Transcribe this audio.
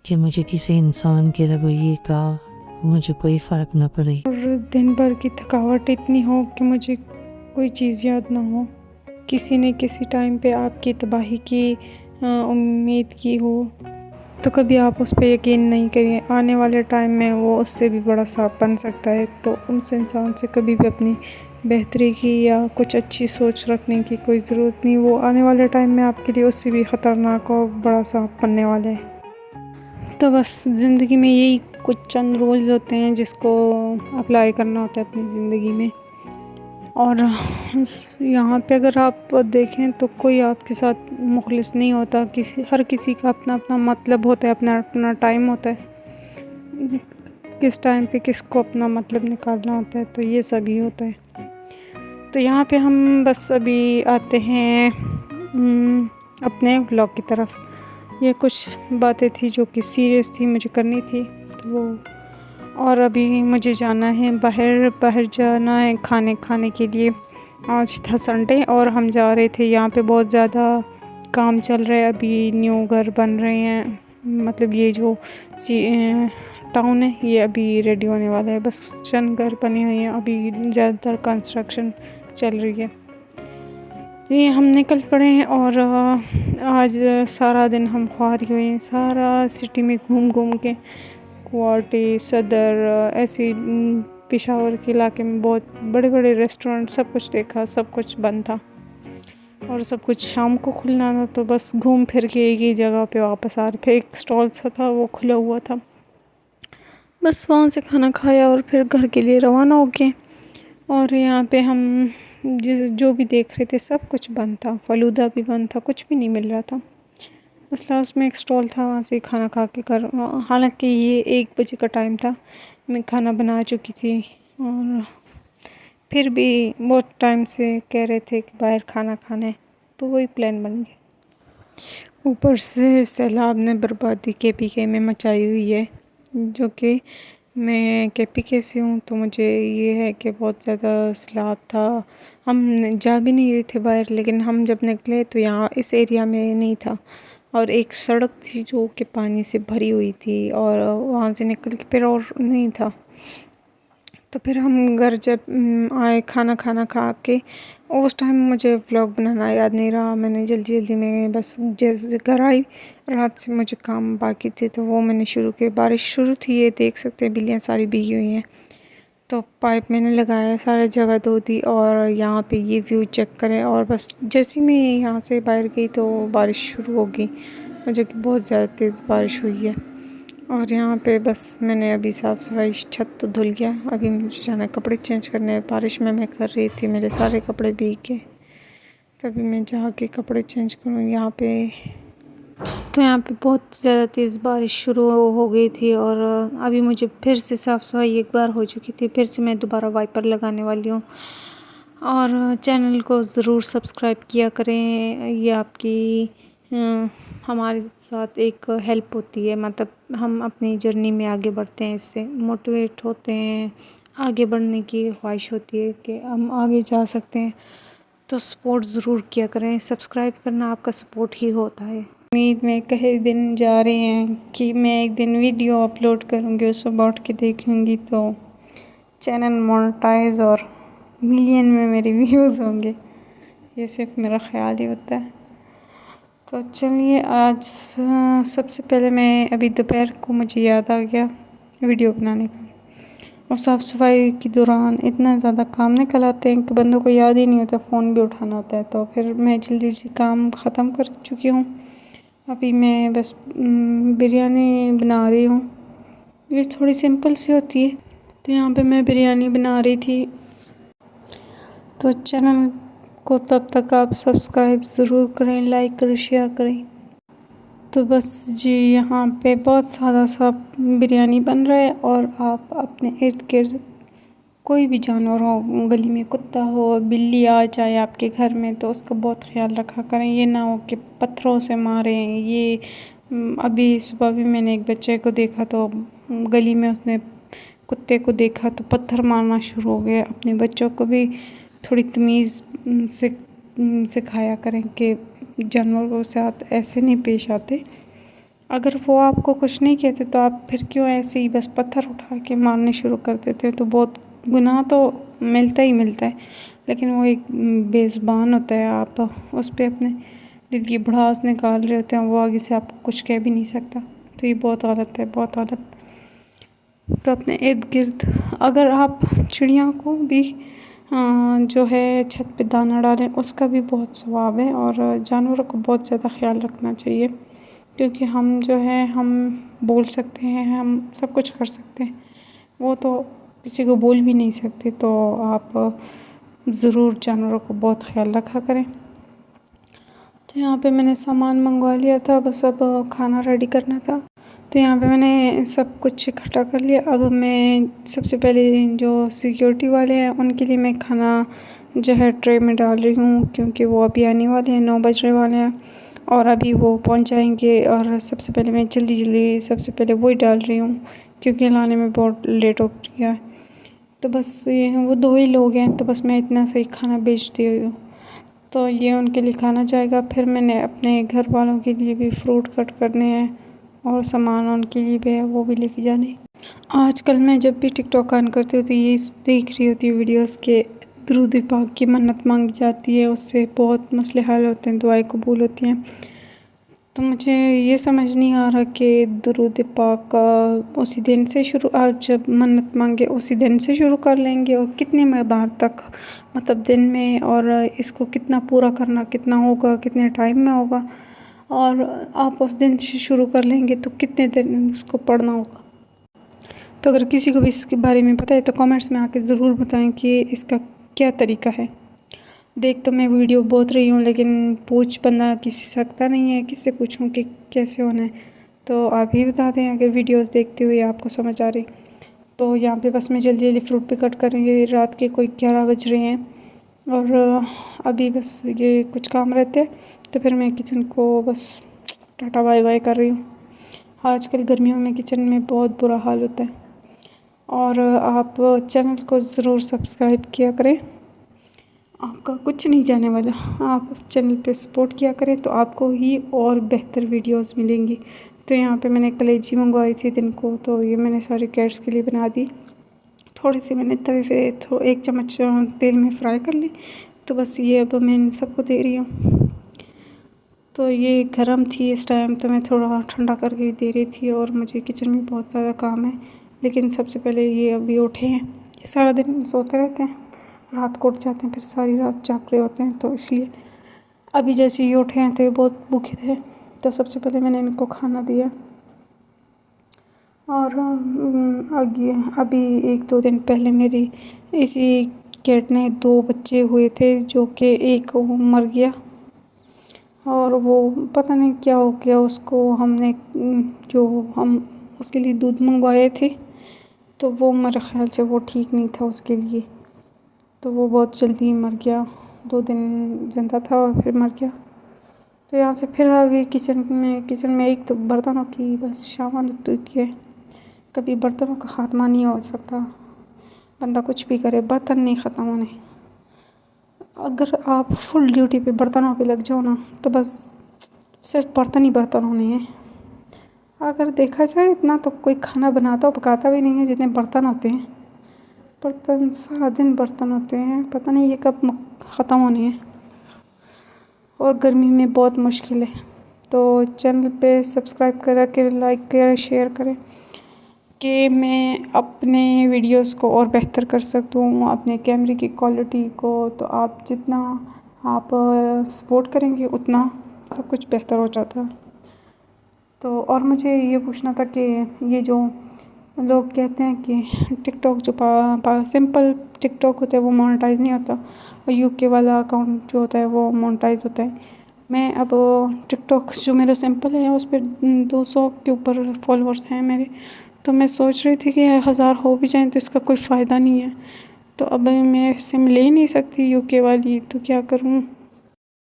कि मुझे किसी इंसान के रवैये का मुझे कोई फ़र्क न पड़े और दिन भर की थकावट इतनी हो कि मुझे कोई चीज़ याद ना हो। किसी ने किसी टाइम पे आपकी तबाही की उम्मीद की हो तो कभी आप उस पर यकीन नहीं करिए, आने वाले टाइम में वो उससे भी बड़ा सांप बन सकता है। तो उस इंसान से कभी भी अपनी बेहतरी की या कुछ अच्छी सोच रखने की कोई ज़रूरत नहीं। वो आने वाले टाइम में आपके लिए उससे भी ख़तरनाक और बड़ा सांप बनने वाला है। तो बस ज़िंदगी में यही कुछ चंद रूल्स होते हैं जिसको अप्लाई करना होता है अपनी ज़िंदगी में। और यहाँ पे अगर आप देखें तो कोई आपके साथ मुखलिस नहीं होता, हर किसी का अपना अपना मतलब होता है, अपना अपना टाइम होता है, किस टाइम पे किसको अपना मतलब निकालना होता है। तो ये सभी होता है। तो यहाँ पे हम बस अभी आते हैं अपने व्लॉग की तरफ। ये कुछ बातें थी जो कि सीरियस थी, मुझे करनी थी तो वो। और अभी मुझे जाना है बाहर जाना है खाने के लिए। आज था संडे और हम जा रहे थे। यहाँ पे बहुत ज़्यादा काम चल रहा है, अभी न्यू घर बन रहे हैं, मतलब ये जो टाउन है ये अभी रेडी होने वाला है। बस चंद घर बने हुए हैं, अभी ज़्यादातर कंस्ट्रक्शन चल रही है। तो ये हम निकल पड़े हैं और आज सारा दिन हम ख्वार हुए हैं, सारा सिटी में घूम के, क्वार्टी, सदर, ऐसे पेशावर के इलाके में बहुत बड़े बड़े रेस्टोरेंट सब कुछ देखा, सब कुछ बंद था और सब कुछ शाम को खुलना था। तो बस घूम फिर के एक ही जगह पे वापस आ रहे थे। एक स्टॉल सा था वो खुला हुआ था, बस वहाँ से खाना खाया और फिर घर के लिए रवाना हो गए। और यहाँ पे हम जो भी देख रहे थे सब कुछ बंद था, फ़ालूदा भी बंद था, कुछ भी नहीं मिल रहा था। बस लास्ट में एक स्टॉल था, वहाँ से खाना खा के घर, हालांकि ये 1 बजे का टाइम था, मैं खाना बना चुकी थी और फिर भी बहुत टाइम से कह रहे थे कि बाहर खाना खाना है तो वही प्लान बन गया। ऊपर से सैलाब ने बर्बादी KPK में मचाई हुई है, जो कि मैं KPK से हूँ तो मुझे ये है कि बहुत ज़्यादा सैलाब था। हम जा भी नहीं रहे थे बाहर, लेकिन हम जब निकले तो यहाँ इस एरिया में नहीं था और एक सड़क थी जो कि पानी से भरी हुई थी और वहाँ से निकल के फिर और नहीं था। तो फिर हम घर जब आए खाना खा के, उस टाइम मुझे व्लॉग बनाना याद नहीं रहा। मैंने जल्दी में बस जैसे घर आई, रात से मुझे काम बाकी थे तो वो मैंने शुरू किए। बारिश शुरू थी, ये देख सकते हैं बिल्लियाँ सारी भीगी हुई हैं। तो पाइप मैंने लगाया, सारी जगह धो दी और यहाँ पे ये व्यू चेक करें। और बस जैसे मैं यहाँ से बाहर गई तो बारिश शुरू हो गई, मुझे कि बहुत ज़्यादा तेज़ बारिश हुई है। और यहाँ पे बस मैंने अभी साफ़ सफाई, छत तो धुल गया, अभी मुझे जाना कपड़े चेंज करने। बारिश में मैं कर रही थी, मेरे सारे कपड़े भीग गए, तभी मैं जाके कपड़े चेंज करूँ यहाँ पे। तो यहाँ पे बहुत ज़्यादा तेज़ बारिश शुरू हो गई थी और अभी मुझे फिर से साफ़ सफाई एक बार हो चुकी थी, फिर से मैं दोबारा वाइपर लगाने वाली हूँ। और चैनल को ज़रूर सब्सक्राइब किया करें, ये आपकी हमारे साथ एक हेल्प होती है, मतलब हम अपनी जर्नी में आगे बढ़ते हैं, इससे मोटिवेट होते हैं, आगे बढ़ने की ख्वाहिश होती है कि हम आगे जा सकते हैं। तो सपोर्ट ज़रूर किया करें, सब्सक्राइब करना आपका सपोर्ट ही होता है। उम्मीद में कई दिन जा रहे हैं कि मैं एक दिन वीडियो अपलोड करूँगी, उसको बैठ के देखूँगी तो चैनल मोनेटाइज और मिलियन में मेरे व्यूज़ होंगे। ये सिर्फ मेरा ख्याल ही होता है। तो चलिए, आज सबसे पहले मैं अभी दोपहर को मुझे याद आ गया वीडियो बनाने का, और साफ़ सफाई के दौरान इतना ज़्यादा काम निकल आते हैं कि बंदों को याद ही नहीं होता, फ़ोन भी उठाना होता है। तो फिर मैं जल्दी से काम ख़त्म कर चुकी हूँ। अभी मैं बस बिरयानी बना रही हूँ, ये थोड़ी सिंपल सी होती है। तो यहाँ पे मैं बिरयानी बना रही थी। तो चैनल को तब तक आप सब्सक्राइब ज़रूर करें, लाइक करें, शेयर करें। तो बस जी, यहाँ पे बहुत सारा सा बिरयानी बन रहा है और आप अपने इर्द गिर्द कोई भी जानवर हो, गली में कुत्ता हो, बिल्ली आ जाए आपके घर में, तो उसका बहुत ख्याल रखा करें। ये ना हो कि पत्थरों से मारें। ये अभी सुबह भी मैंने एक बच्चे को देखा तो गली में उसने कुत्ते को देखा तो पत्थर मारना शुरू हो गया। अपने बच्चों को भी थोड़ी तमीज़ सिखाया करें कि जानवरों के साथ ऐसे नहीं पेश आते। اگر وہ آپ کو کچھ نہیں کہتے تو آپ پھر کیوں ایسے ہی بس پتھر اٹھا کے مارنے شروع کر دیتے؟ تو بہت گناہ تو ملتا ہی ملتا ہے، لیکن وہ ایک بے زبان ہوتا ہے، آپ اس پہ اپنے دل کی بھڑاس نکال رہے ہوتے ہیں، وہ آگے سے آپ کو کچھ کہہ بھی نہیں سکتا، تو یہ بہت غلط ہے، بہت غلط۔ تو اپنے ارد گرد اگر آپ چڑیاں کو بھی جو ہے چھت پہ دانہ ڈالیں، اس کا بھی بہت ثواب ہے، اور جانوروں کو بہت زیادہ خیال رکھنا چاہیے، کیونکہ ہم جو ہے ہم بول سکتے ہیں، ہم سب کچھ کر سکتے ہیں، وہ تو کسی کو بول بھی نہیں سکتے، تو آپ ضرور جانوروں کو بہت خیال رکھا کریں۔ تو یہاں پہ میں نے سامان منگوا لیا تھا، بس اب کھانا ریڈی کرنا تھا، تو یہاں پہ میں نے سب کچھ اکٹھا کر لیا۔ اب میں سب سے پہلے جو سیکیورٹی والے ہیں ان کے لیے میں کھانا جو ہے ٹرے میں ڈال رہی ہوں، کیونکہ وہ ابھی آنے والے ہیں، 9 بجنے والے ہیں، اور ابھی وہ پہنچ جائیں گے، اور سب سے پہلے میں جلدی سب سے پہلے وہی ڈال رہی ہوں، کیونکہ لانے میں بہت لیٹ ہو گیا ہے۔ تو بس یہ وہ 2 ہی لوگ ہیں، تو بس میں اتنا صحیح کھانا بیچتی ہوں، تو یہ ان کے لیے کھانا جائے گا۔ پھر میں نے اپنے گھر والوں کے لیے بھی فروٹ کٹ کرنے ہیں، اور سامان ان کے لیے بھی ہے، وہ بھی لے کے جانے۔ آج کل میں جب بھی ٹک ٹاک آن کرتی ہوں تو یہ دیکھ رہی ہوتی ہوں ویڈیوز کے درود پاک کی منت مانگی جاتی ہے، اس سے بہت مسئلے حل ہوتے ہیں، دعائیں قبول ہوتی ہیں۔ تو مجھے یہ سمجھ نہیں آ رہا کہ درود پاک اسی دن سے شروع، آج جب منت مانگے اسی دن سے شروع کر لیں گے، اور کتنی مقدار تک، مطلب دن میں، اور اس کو کتنا پورا کرنا کتنا ہوگا، کتنے ٹائم میں ہوگا، اور آپ اس دن سے شروع کر لیں گے تو کتنے دن اس کو پڑھنا ہوگا۔ تو اگر کسی کو بھی اس کے بارے میں پتہ ہے تو کامنٹس میں آ کے ضرور بتائیں کہ اس کا کیا طریقہ ہے۔ دیکھ تو میں ویڈیو بہت رہی ہوں، لیکن پوچھ بندہ کسی سکتا نہیں ہے، کس سے پوچھوں کہ کیسے ہونا ہے، تو آپ ہی بتا دیں اگر ویڈیوز دیکھتے ہوئے آپ کو سمجھ آ رہی۔ تو یہاں پہ بس میں جلدی فروٹ بھی کٹ کریں گے، رات کے کوئی 11 بج رہے ہیں، اور ابھی بس یہ کچھ کام رہتے ہیں، تو پھر میں کچن کو بس ٹاٹا بائی بائی کر رہی ہوں۔ آج کل گرمیوں میں کچن میں بہت برا حال ہوتا ہے، اور آپ چینل کو ضرور سبسکرائب کیا کریں، آپ کا کچھ نہیں جانے والا، آپ اس چینل پہ سپورٹ کیا کریں تو آپ کو ہی اور بہتر ویڈیوز ملیں گی۔ تو یہاں پہ میں نے کلیجی منگوائی تھی دن کو، تو یہ میں نے سارے کیٹس کے لیے بنا دی، تھوڑی سی میں نے توے پہ 1 چمچ تیل میں فرائی کر لی، تو بس یہ اب میں ان سب کو دے رہی ہوں۔ تو یہ گرم تھی اس ٹائم، تو میں تھوڑا ٹھنڈا کر کے دے رہی تھی، اور مجھے کچن میں بہت زیادہ کام ہے، لیکن سب سے پہلے یہ ابھی اٹھے ہیں، یہ سارا دن سوتے رہتے ہیں، رات کو اٹھ جاتے ہیں، پھر ساری رات جاگ رہے ہوتے ہیں، تو اس لیے ابھی جیسے یہ اٹھے ہیں تو یہ بہت بھوکے تھے، تو سب سے پہلے میں نے ان کو کھانا دیا، اور ابھی 1-2 دن پہلے میری اسی کیٹ نے 2 بچے ہوئے تھے، جو کہ ایک مر گیا، اور وہ پتہ نہیں کیا ہو گیا اس کو، ہم اس کے لیے دودھ منگوائے تھے، تو وہ میرے خیال سے وہ ٹھیک نہیں تھا اس کے لیے، تو وہ بہت جلدی مر گیا، 2 دن زندہ تھا اور پھر مر گیا۔ تو یہاں سے پھر آ گئی کچن میں ایک تو برتنوں کی بس شامل ہوتی ہے، کبھی برتنوں کا خاتمہ نہیں ہو سکتا، بندہ کچھ بھی کرے برتن نہیں ختم ہونے۔ اگر آپ فل ڈیوٹی پہ برتنوں پہ لگ جاؤ نا، تو بس صرف برتن ہونے ہیں۔ اگر دیکھا جائے اتنا تو کوئی کھانا بناتا پکاتا بھی نہیں ہے جتنے برتن ہوتے ہیں، برتن سارا دن برتن ہوتے ہیں، پتہ نہیں یہ کب ختم ہونے ہیں، اور گرمی میں بہت مشکل ہے۔ تو چینل پہ سبسکرائب کرا کے لائک کریں، شیئر کریں، کہ میں اپنے ویڈیوز کو اور بہتر کر سکتا ہوں، اپنے کیمرے کی کوالٹی کو، تو آپ جتنا آپ سپورٹ کریں گے اتنا سب کچھ بہتر ہو جاتا ہے۔ تو اور مجھے یہ پوچھنا تھا کہ یہ جو لوگ کہتے ہیں کہ ٹک ٹاک جو سمپل ٹک ٹاک ہوتا ہے وہ مونیٹائز نہیں ہوتا، اور UK والا اکاؤنٹ جو ہوتا ہے وہ مونیٹائز ہوتا ہے، میں اب ٹک ٹاک جو میرا سمپل ہے اس پہ 200 کے اوپر فالوورس ہیں میرے، تو میں سوچ رہی تھی کہ 1000 ہو بھی جائیں تو اس کا کوئی فائدہ نہیں ہے، تو اب میں سم لے نہیں سکتی UK والی، تو کیا کروں؟